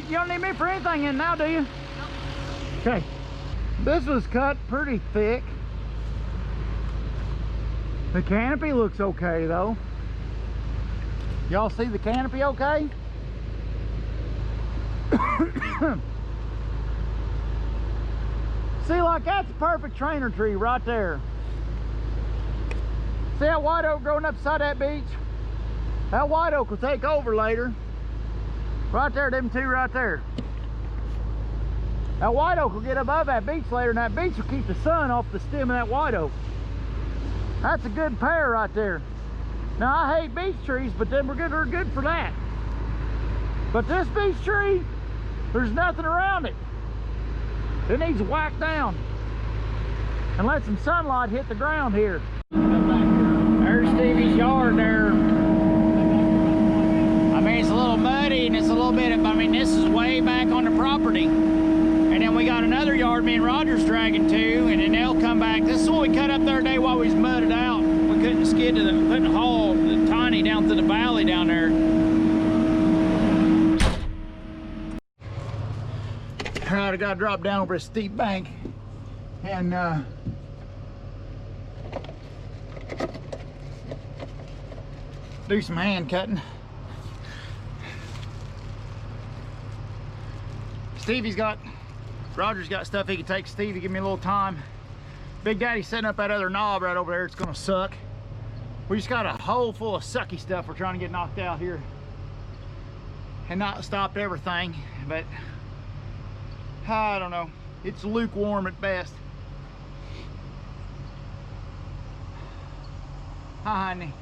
You don't need me for anything in now, do you? Nope. Okay. This was cut pretty thick. The canopy looks okay though. Y'all see the canopy okay? See, like that's a perfect trainer tree right there. See that white oak growing up beside that beech? That white oak will take over later. Right there, them two right there. That white oak will get above that beech later, and that beech will keep the sun off the stem of that white oak. That's a good pair right there. Now I hate beech trees, but they're good for that. But this beech tree, there's nothing around it. It needs whacked down and let some sunlight hit the ground here. There's Stevie's yard there. I mean, it's a little muddy and it's a little bit of, I mean, this is way back on the property. And then we got another yard me and Roger's dragging to, and then they'll come back. This is what we cut up the other day while we was mudded out. We couldn't skid to couldn't haul the tiny down to the valley down there. All right, I gotta drop down over a steep bank and do some hand cutting. Roger's got stuff he can take. Stevie, give me a little time. Big Daddy's setting up that other knob right over there. It's gonna suck. We just got a hole full of sucky stuff we're trying to get knocked out here. And not stopped everything, but I don't know. It's lukewarm at best. Hi, honey.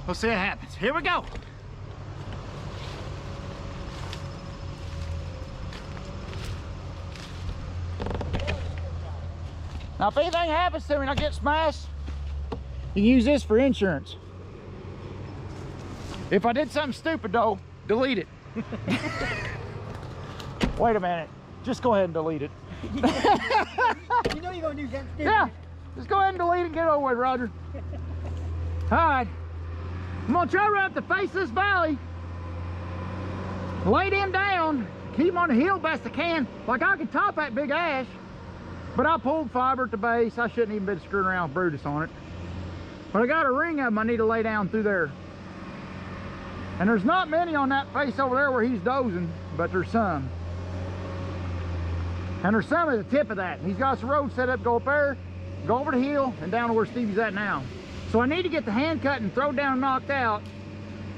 We'll see what happens. Here we go. Now, if anything happens to me and I get smashed, you can use this for insurance. If I did something stupid though, delete it. Wait a minute. Just go ahead and delete it. You know you're gonna do something stupid. Yeah. Just go ahead and delete it and get over with, Roger. All right. I'm gonna try to run up the face of this valley, lay them down, keep them on the hill best I can. Like I can top that big ash, but I pulled fiber at the base. I shouldn't even been screwing around with Brutus on it. But I got a ring of them I need to lay down through there. And there's not many on that face over there where he's dozing, but there's some. And there's some at the tip of that. He's got some road set up, go up there, go over the hill, and down to where Stevie's at now. So I need to get the hand cut and throw down and knocked out.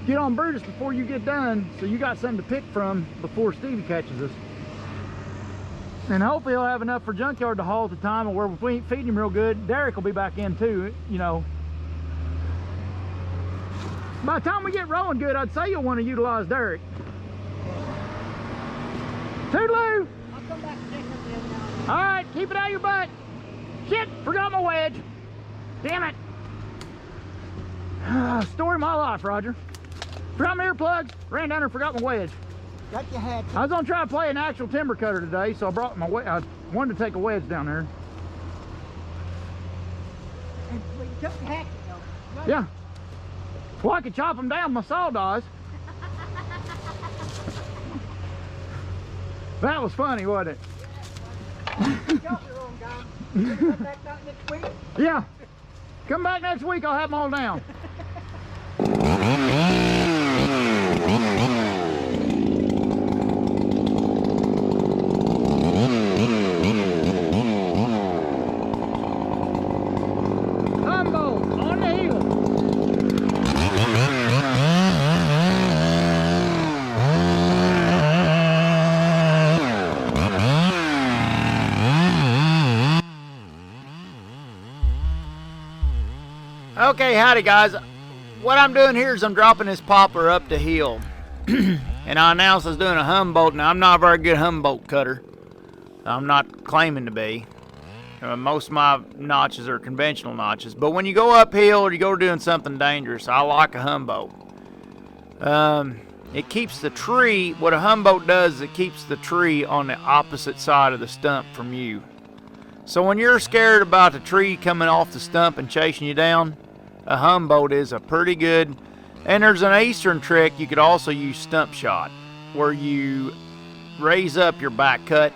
Get on Brutus before you get done, so you got something to pick from before Stevie catches us. And hopefully he'll have enough for junkyard to haul at the time, or where if we ain't feeding him real good, Derek will be back in too, you know. By the time we get rolling good, I'd say you'll want to utilize Derek. Toodaloo! I'll come back and check up the other now. All right, keep it out of your butt. Shit, forgot my wedge. Damn it. Story of my life, Roger. Forgot my earplugs, ran down there and forgot my wedge. Got your hat. I was gonna try to play an actual timber cutter today, so I brought my wedge. I wanted to take a wedge down there. And you took the hatchet though. Yeah. Well, I could chop them down with my saw does. That was funny, wasn't it? Chop your own guy. You come back out next week? Yeah. Come back next week, I'll have them all down. Humboldt on the hill. Okay, howdy guys. What I'm doing here is I'm dropping this poplar up the hill. And I announced I was doing a Humboldt. Now, I'm not a very good Humboldt cutter. I'm not claiming to be. Most of my notches are conventional notches. But when you go uphill or you go doing something dangerous, I like a Humboldt. It keeps the tree, what a Humboldt does is it keeps the tree on the opposite side of the stump from you. So when you're scared about the tree coming off the stump and chasing you down, a Humboldt is a pretty good And there's an eastern trick you could also use, stump shot, where you raise up your back cut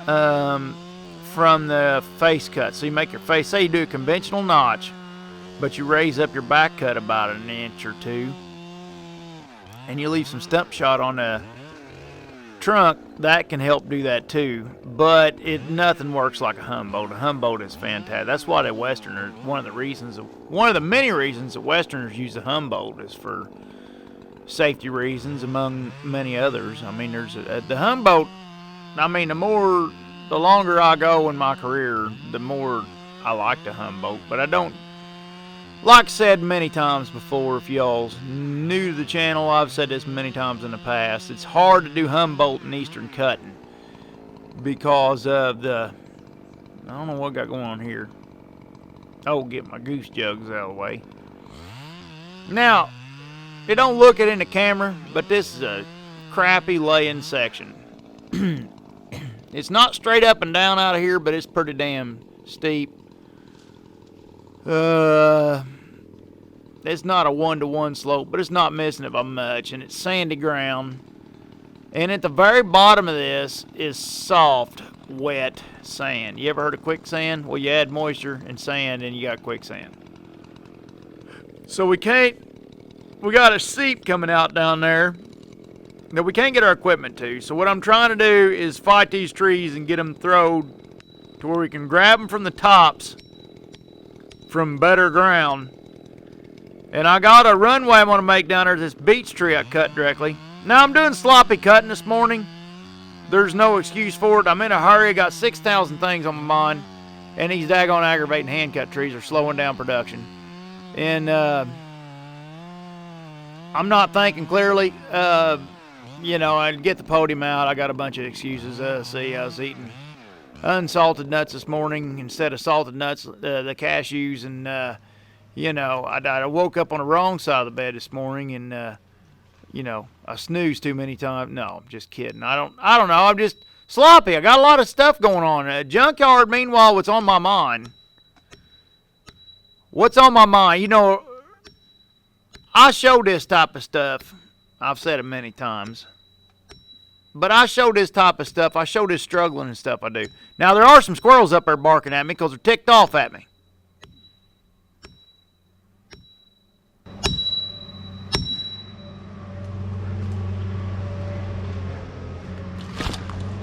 from the face cut. So you make your face, say you do a conventional notch, but you raise up your back cut about an inch or two, and you leave some stump shot on the trunk. That can help do that too, but nothing works like a Humboldt. A Humboldt is fantastic. That's why the Westerners, one of the many reasons that Westerners use the Humboldt is for safety reasons, among many others. I mean, there's the Humboldt. I mean, the longer I go in my career, the more I like the Humboldt. But I don't, like I said many times before, if y'all's new to the channel, I've said this many times in the past, it's hard to do Humboldt and Eastern cutting because of I don't know what I got going on here. Oh, get my goose jugs out of the way. Now, you don't look it in the camera, but this is a crappy laying section. It's not straight up and down out of here, but it's pretty damn steep. It's not a 1-to-1 slope, but it's not missing it by much, and it's sandy ground. And at the very bottom of this is soft, wet sand. You ever heard of quicksand? Well, you add moisture and sand, and you got quicksand. So we got a seep coming out down there that we can't get our equipment to. So what I'm trying to do is fight these trees and get them thrown to where we can grab them from the tops from better ground. And I got a runway I'm going to make down there to this beech tree I cut directly. Now I'm doing sloppy cutting this morning. There's no excuse for it. I'm in a hurry. I got 6,000 things on my mind. And these daggone aggravating hand cut trees are slowing down production. And I'm not thinking clearly. I'd get the podium out. I got a bunch of excuses. See, I was eating unsalted nuts this morning instead of salted nuts, the cashews, and I woke up on the wrong side of the bed this morning, and I snoozed too many times. No, I'm just kidding. I don't know. I'm just sloppy. I got a lot of stuff going on. Junkyard, meanwhile, what's on my mind? What's on my mind? I show this type of stuff. I've said it many times. But I show this type of stuff. I show this struggling and stuff I do. Now, there are some squirrels up there barking at me because they're ticked off at me.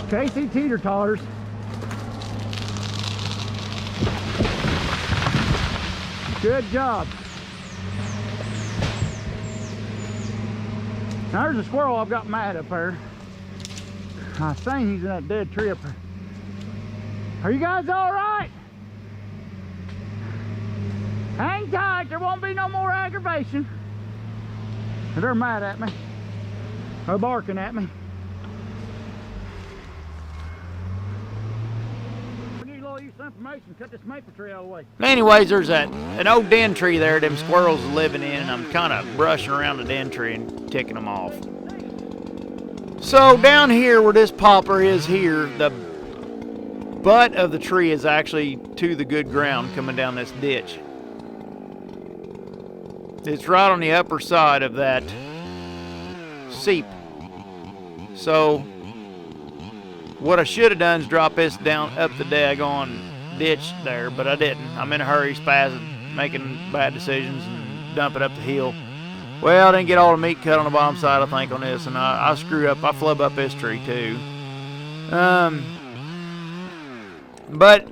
Casey teeter-totters. Good job. Now there's a squirrel I've got mad up there. I think he's in that dead tree up there. Are you guys all right? Hang tight, there won't be no more aggravation. They're mad at me. They're barking at me. I need a little useful information. Cut this maple tree out of the way. Anyways, there's an old den tree there them squirrels are living in, and I'm kind of brushing around the den tree and ticking them off. So down here where this poplar is here, the butt of the tree is actually to the good ground coming down this ditch. It's right on the upper side of that seep. So what I should have done is drop this down up the daggone ditch there, but I didn't. I'm in a hurry, spazzing, making bad decisions and dump it up the hill. Well, I didn't get all the meat cut on the bottom side, I think, on this, and I screwed up. I flub up this tree, too. But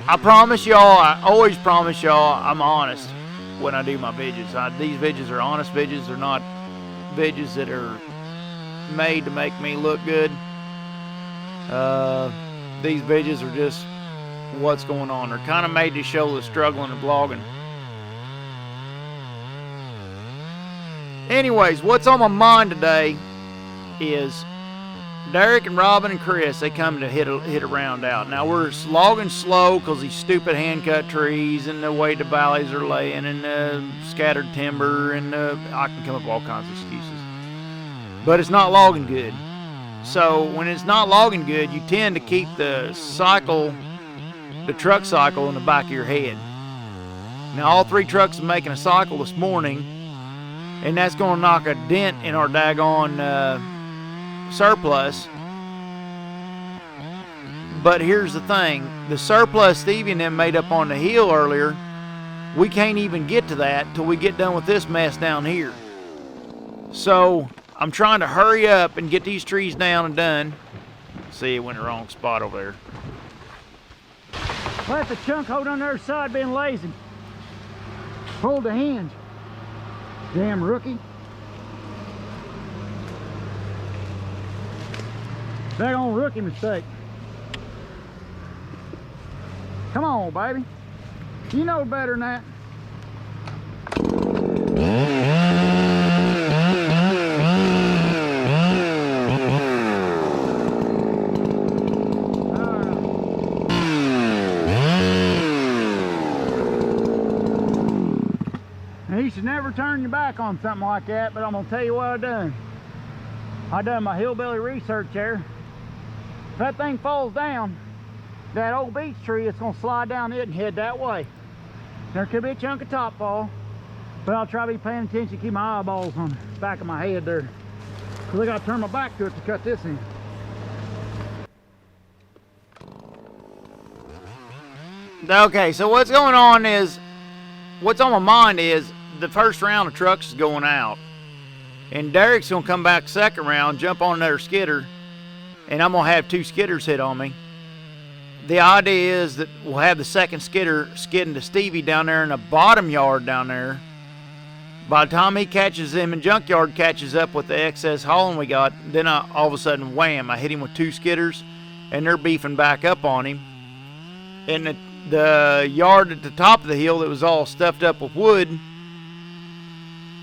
I promise y'all, I always promise y'all, I'm honest when I do my videos. These videos are honest videos. They're not videos that are made to make me look good. These videos are just what's going on. They're kind of made to show the struggling and vlogging. Anyways, what's on my mind today is Derek and Robin and Chris. They come to hit a round out. Now we're logging slow because these stupid hand cut trees and the way the valleys are laying and scattered timber and I can come up with all kinds of excuses. But it's not logging good. So when it's not logging good, you tend to keep the truck cycle in the back of your head. Now all 3 trucks are making a cycle this morning, and that's gonna knock a dent in our daggone surplus. But here's the thing, the surplus Stevie and them made up on the hill earlier, we can't even get to that till we get done with this mess down here. So I'm trying to hurry up and get these trees down and done. See, it went in the wrong spot over there. Let the chunk hold on the other side being lazy. Hold the hinge. Damn rookie. Daggone rookie mistake. Come on, baby. You know better than that. You should never turn your back on something like that, but I'm gonna tell you what I done. I done my Hillbilly Research there. If that thing falls down, that old beech tree, it's gonna slide down it and head that way. There could be a chunk of top fall, but I'll try to be paying attention, keep my eyeballs on the back of my head there, because I gotta turn my back to it to cut this in. Okay, so what's going on is, what's on my mind is, the first round of trucks is going out, and Derek's gonna come back second round, jump on another skidder, and I'm gonna have 2 skidders hit on me. The idea is that we'll have the second skidder skidding to Stevie down there in the bottom yard down there. By the time he catches him and junkyard catches up with the excess hauling we got, then all of a sudden, wham, I hit him with 2 skidders, and they're beefing back up on him. And the yard at the top of the hill that was all stuffed up with wood,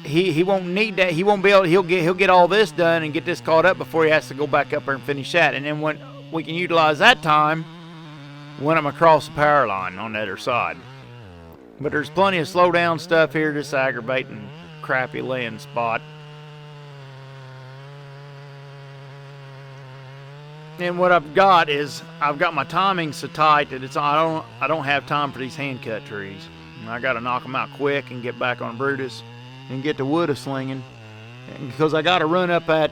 he won't need that. He won't be able. He'll get all this done and get this caught up before he has to go back up there and finish that. And then when we can utilize that time when I'm across the power line on the other side. But there's plenty of slow down stuff here, just aggravating crappy laying spot. And what I've got is I've got my timing so tight that I don't have time for these hand cut trees. And I got to knock them out quick and get back on Brutus and get the wood a slinging. And because I got to run up at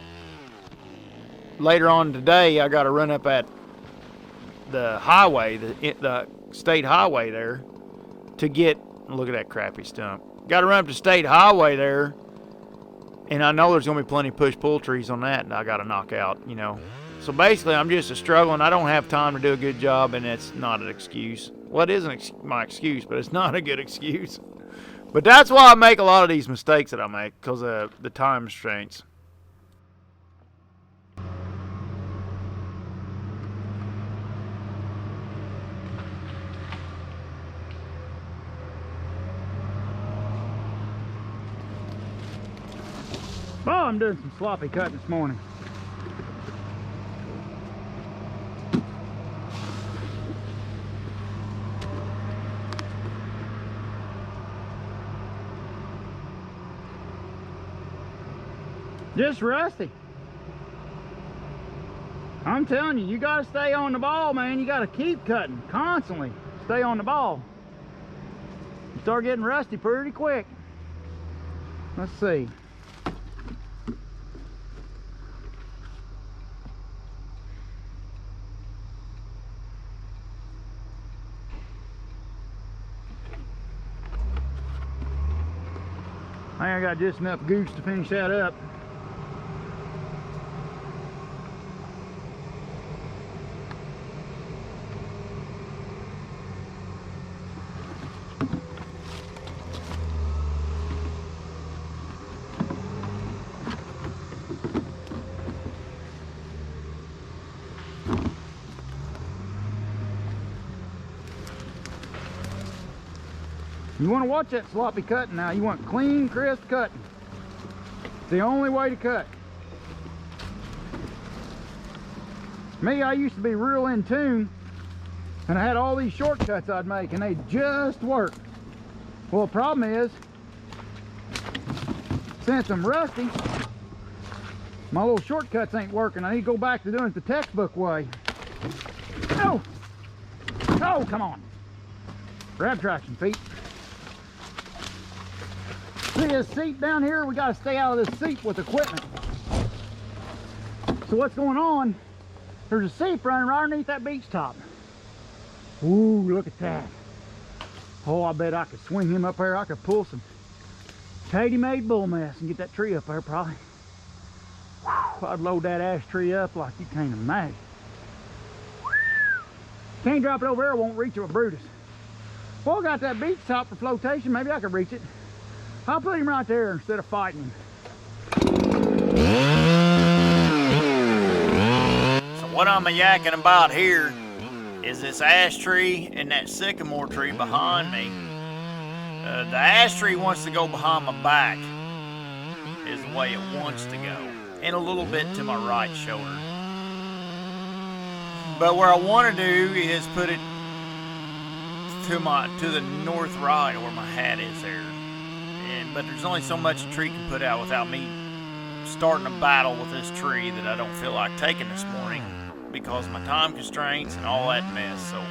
later on today, I got to run up at the highway, the state highway there, to get, look at that crappy stump. Got to run up the state highway there, and I know there's going to be plenty of push-pull trees on that, and I got to knock out, you know. So basically, I'm just struggling. I don't have time to do a good job, and it's not an excuse. Well, it isn't my excuse, but it's not a good excuse. But that's why I make a lot of these mistakes that I make, because of the time restraints. Oh, I'm doing some sloppy cutting this morning. Just rusty. I'm telling you, you gotta stay on the ball, man. You gotta keep cutting constantly. Stay on the ball. You start getting rusty pretty quick. Let's see. I think I got just enough goose to finish that up. You want to watch that sloppy cutting now. You want clean, crisp cutting. It's the only way to cut. Me, I used to be real in tune, and I had all these shortcuts I'd make, and they just worked. Well, the problem is, since I'm rusty, my little shortcuts ain't working. I need to go back to doing it the textbook way. Oh! Oh, come on. Grab traction, feet. See this seat down here? We gotta stay out of this seat with equipment. So what's going on? There's a seat running right underneath that beach top. Ooh, look at that. Oh, I bet I could swing him up there. I could pull some Katie-made bull mess and get that tree up there probably. Whew, I'd load that ash tree up like you can't imagine. Can't drop it over there, won't reach it with Brutus. Well, I got that beach top for flotation, maybe I could reach it. I'll put him right there instead of fighting him. So what I'm yakking about here is this ash tree and that sycamore tree behind me. The ash tree wants to go behind my back, is the way it wants to go, and a little bit to my right shoulder. But where I want to do is put it to the north right where my hat is there. But there's only so much a tree can put out without me starting a battle with this tree that I don't feel like taking this morning because of my time constraints and all that mess. So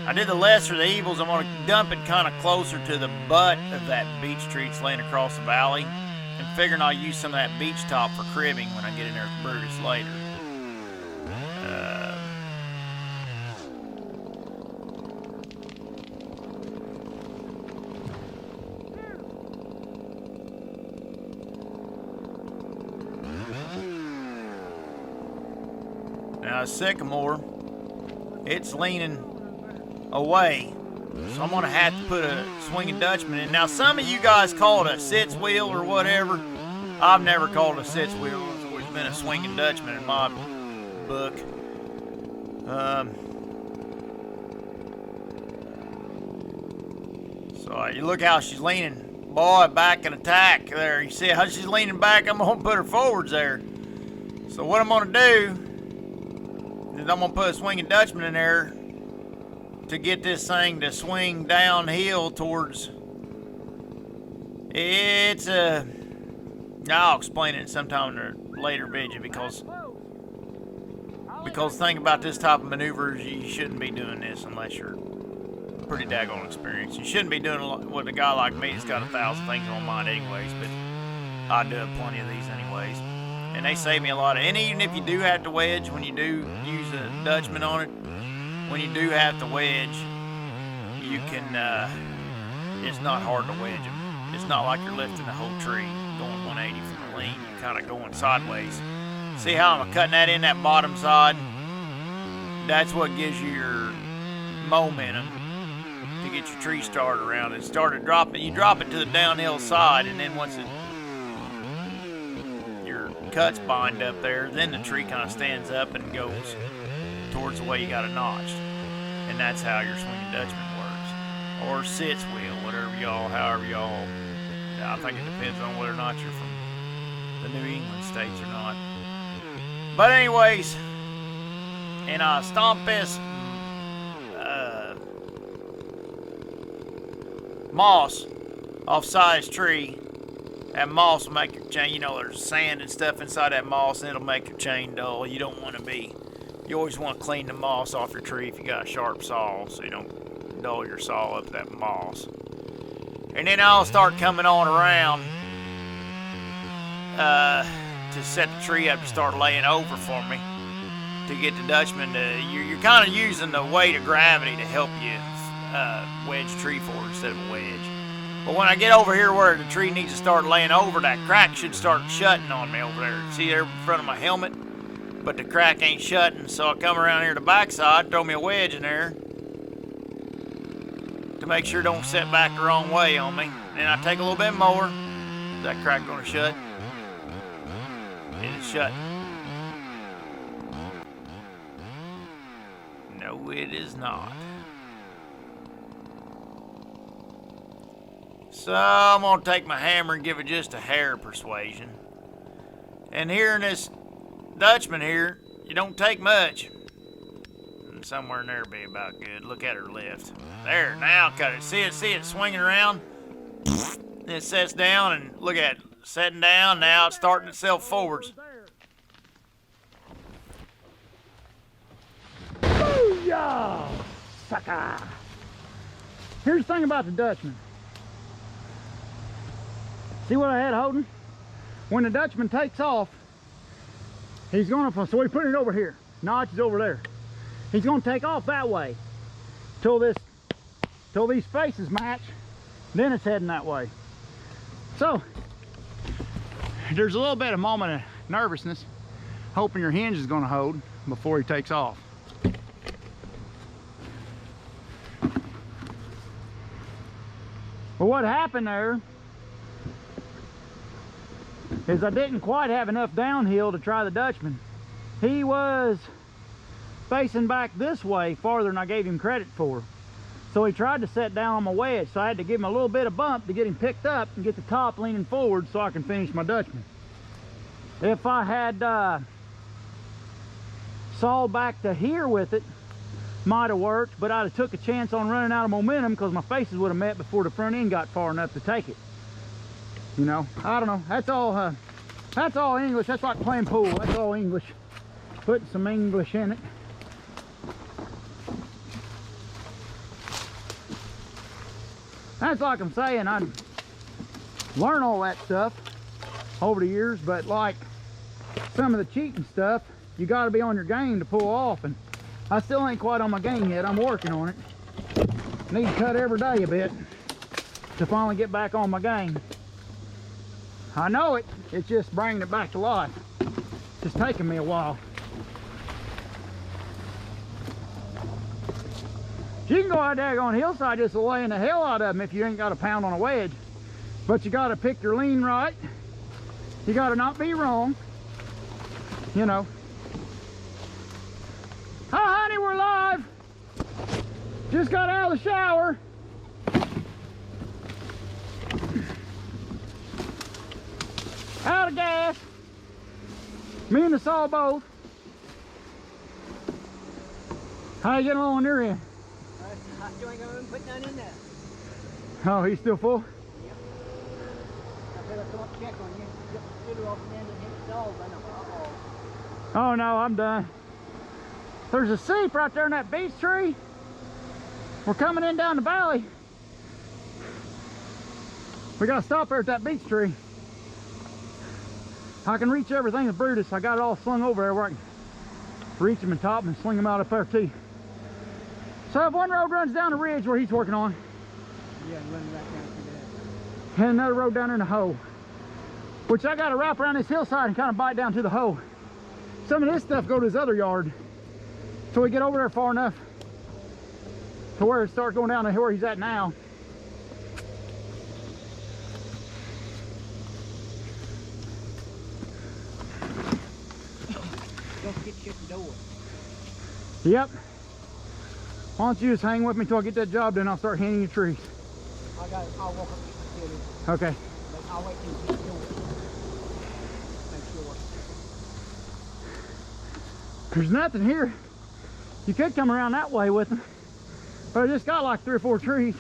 I did the lesser of the evils. I'm going to dump it kind of closer to the butt of that beech tree that's laying across the valley, and figuring I'll use some of that beech top for cribbing when I get in there with Brutus later. Now, sycamore, it's leaning away, so I'm gonna have to put a swinging Dutchman in. Now, some of you guys call it a sitz wheel or whatever. I've never called it a sitz wheel. It's always been a swinging Dutchman in my book. So you look how she's leaning. Boy, back in attack there. You see how she's leaning back? I'm gonna put her forwards there. So what I'm gonna do is I'm gonna put a swinging Dutchman in there to get this thing to swing downhill towards. I'll explain it sometime in a later video because the thing about this type of maneuver is you shouldn't be doing this unless you're pretty daggone experienced. You shouldn't be doing it with a guy like me that's got 1,000 things on mind anyways, but I do have plenty of these anyways. And they save me a lot of, and even if you do have to wedge, when you do use a Dutchman on it, when you do have to wedge, you can, it's not hard to wedge them. It's not like you're lifting the whole tree, going 180 from the lean. You're kind of going sideways. See how I'm cutting that in that bottom side? That's what gives you your momentum to get your tree started around. It started dropping, you drop it to the downhill side, and then once your cuts bind up there, then the tree kind of stands up and goes towards the way you got it notched. And that's how your swinging Dutchman works. Or sitz wheel, however y'all, I think it depends on whether or not you're from the New England states or not. But anyways, and I stomp this moss off size tree. That moss will make your chain, there's sand and stuff inside that moss, and it'll make your chain dull. You don't want to be, you always want to clean the moss off your tree if you got a sharp saw, so you don't dull your saw up that moss. And then I'll start coming on around to set the tree up to start laying over for me to get the Dutchman to, you're kind of using the weight of gravity to help you wedge tree forward instead of a wedge. But when I get over here where the tree needs to start laying over, that crack should start shutting on me over there. See there in front of my helmet? But the crack ain't shutting, so I come around here to the backside, throw me a wedge in there to make sure it don't set back the wrong way on me. Then I take a little bit more. Is that crack gonna shut? It is shut. No, it is not. So I'm gonna take my hammer and give it just a hair of persuasion. And here in this Dutchman here, you don't take much. And somewhere in there will be about good. Look at her lift. There, now cut it. See it swinging around? Then it sets down, and look at it. Setting down, now it's starting itself forwards. Booyah! Sucker! Here's the thing about the Dutchman. See what I had holding? When the Dutchman takes off, he's gonna, so we put it over here. Notch is over there. He's gonna take off that way till these faces match, then it's heading that way. So there's a little bit of moment of nervousness, hoping your hinge is gonna hold before he takes off. But what happened there is I didn't quite have enough downhill to try the Dutchman. He was facing back this way farther than I gave him credit for. So he tried to set down on my wedge, so I had to give him a little bit of bump to get him picked up and get the top leaning forward so I can finish my Dutchman. If I had sawed back to here with it, might have worked, but I'd have took a chance on running out of momentum because my faces would have met before the front end got far enough to take it. You know, I don't know. That's all English. That's like playing pool. That's all English. Putting some English in it. That's like I'm saying, I learned all that stuff over the years, but like some of the cheating stuff, you got to be on your game to pull off, and I still ain't quite on my game yet. I'm working on it. Need to cut every day a bit to finally get back on my game. I know it. It's just bringing it back to life. It's just taking me a while. You can go out there on hillside just laying the hell out of them if you ain't got a pound on a wedge. But you got to pick your lean right. You got to not be wrong. You know. Hi, honey, we're live. Just got out of the shower. Out of gas. Me and the saw both. How you getting along on your end? I still ain't gonna put none in there. Oh, he's still full? Yep. I better come up check on you. Get the scooter off the end and hit the dog. Oh no, I'm done. There's a seep right there in that beech tree. We're coming in down the valley. We gotta stop there at that beech tree. I can reach everything with Brutus. I got it all slung over there where I can reach him and top him and sling him out up there too. So if one road runs down the ridge where he's working on, yeah, running right down through that. and another road down there in the hole, which I gotta wrap around this hillside and kind of bite down to the hole. Some of this stuff go to his other yard, so we get over there far enough to where it starts going down to where he's at now. Don't get shut the door. Yep. Why don't you just hang with me till I get that job done? I'll start handing you trees. I'll walk up to the field. Okay. But I'll wait till you get the door. Make sure. There's nothing here. You could come around that way with them, but I just got like 3 or 4 trees.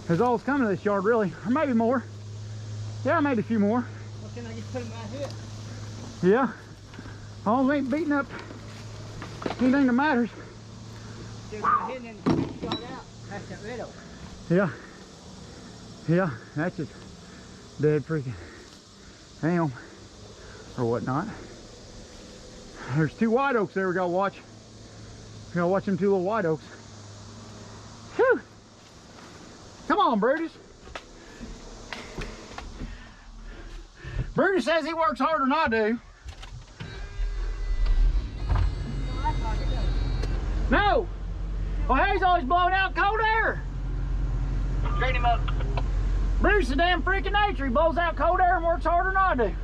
There's all that's coming to this yard, really, or maybe more. Yeah, maybe a few more. Well, can I just put them right here? Yeah. All ain't beating up anything that matters. Still got hidden and the next yard out. That's that red oak. Yeah. Yeah, that's just dead freaking elm or whatnot. There's 2 white oaks there we gotta watch. We gotta watch them 2 little white oaks. Whew. Come on, Brutus. Brutus says he works harder than I do. No! Well, he's always blowing out cold air. Straighten him up. Bruce is a damn freaking nature. He blows out cold air and works harder than I do.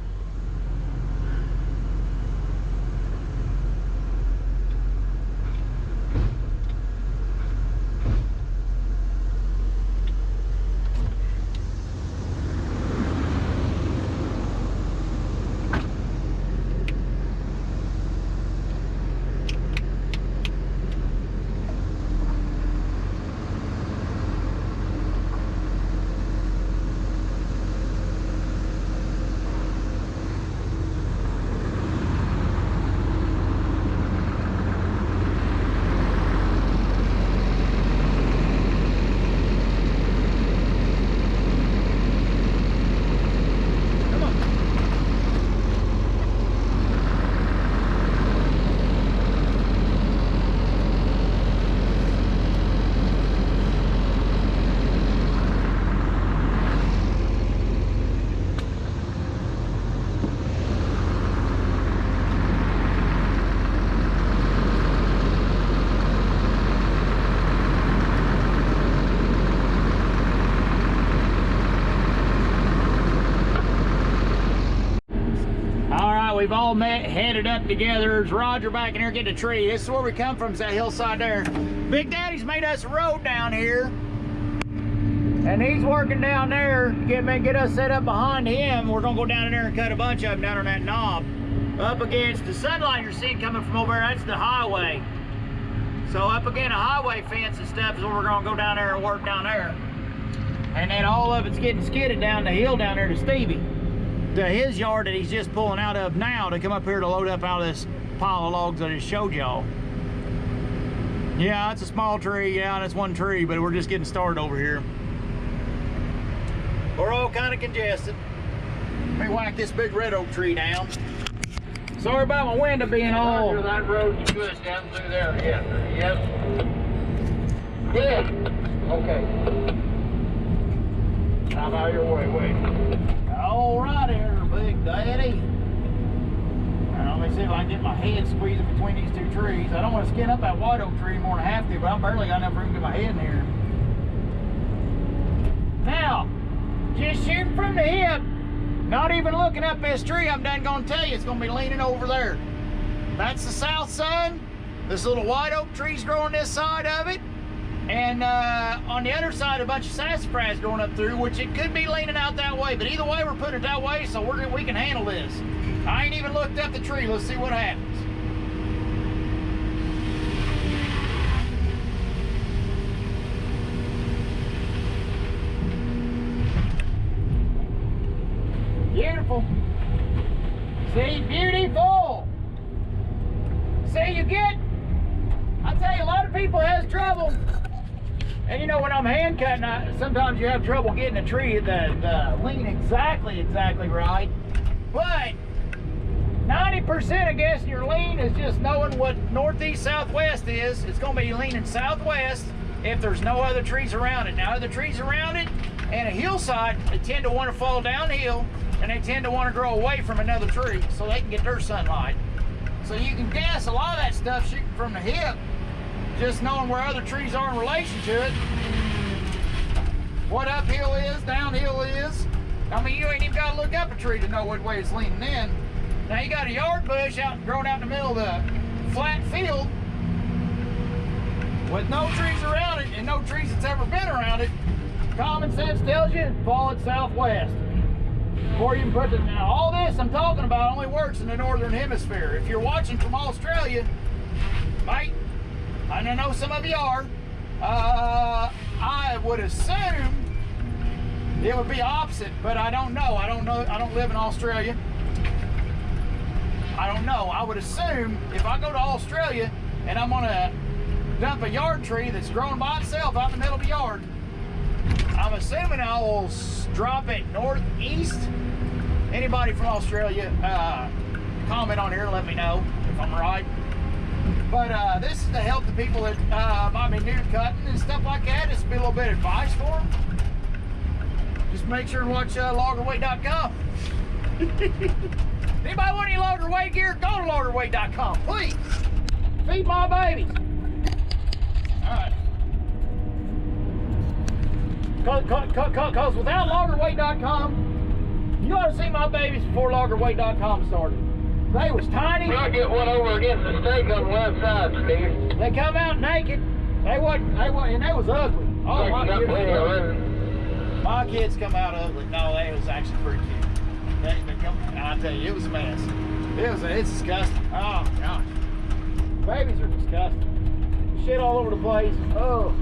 we've all met, headed up together. There's Roger back in here getting a tree. This is where we come from, is that hillside there. Big Daddy's made us a road down here. And he's working down there to get us set up behind him. We're gonna go down in there and cut a bunch of them down on that knob. Up against the sunlight you're seeing coming from over there, that's the highway. So up against a highway fence and stuff is where we're gonna go down there and work down there. And then all of it's getting skidded down the hill down there to Stevie, to his yard that he's just pulling out of now to come up here to load up out of this pile of logs that I just showed y'all. Yeah, it's a small tree. Yeah, that's one tree, but we're just getting started over here. We're all kind of congested. Let me whack this big red oak tree down. Sorry about my window being all. That road's good down through there. Yes. Good. Okay. I'm out of your way. Wait. All right here, Big Daddy. Now, let me see if I can get my head squeezing between these two trees. I don't want to skin up that white oak tree more than I have to, but I barely got enough room to get my head in here. Now, just shooting from the hip, not even looking up this tree, I'm done gonna tell you it's gonna be leaning over there. That's the south sun. This little white oak tree's growing this side of it. And on the other side, a bunch of sassafras going up through, which it could be leaning out that way. But either way, we're putting it that way, so we can handle this. I ain't even looked up the tree. Let's see what happens. Beautiful. See, beautiful. See, I tell you, a lot of people has trouble. And you know, when I'm hand cutting, sometimes you have trouble getting a tree the lean exactly right. But 90% of guessing your lean is just knowing what northeast southwest is. It's going to be leaning southwest if there's no other trees around it. Now, other trees around it and a hillside, they tend to want to fall downhill, and they tend to want to grow away from another tree so they can get their sunlight. So you can guess a lot of that stuff shooting from the hip, just knowing where other trees are in relation to it. What uphill is, downhill is. I mean, you ain't even got to look up a tree to know what way it's leaning in. Now you got a yard bush growing out in the middle of the flat field with no trees around it and no trees that's ever been around it. Common sense tells you, fall it southwest. Before you can put it, now all this I'm talking about only works in the northern hemisphere. If you're watching from Australia, mate, I know some of you are, I would assume it would be opposite, but I don't know. I don't live in Australia. I don't know. I would assume if I go to Australia and I'm gonna dump a yard tree that's growing by itself out in the middle of the yard, I'm assuming I will drop it northeast. Anybody from Australia, comment on here and let me know if I'm right. But this is to help the people that might be new to cutting and stuff like that. This will be a little bit of advice for them. Just make sure and watch loggerweight.com. Anybody want any logger weight gear? Go to loggerweight.com, please. Feed my babies. All right. Because without loggerweight.com, you ought to see my babies before loggerweight.com started. They was tiny. I'll get one over against the stake on the left side, Steve. They come out naked. They wasn't, and they was ugly. Oh, my kids come out ugly. No, they was actually pretty cute. I tell you, it was a mess. It's disgusting. Oh gosh, babies are disgusting. Shit all over the place. Oh.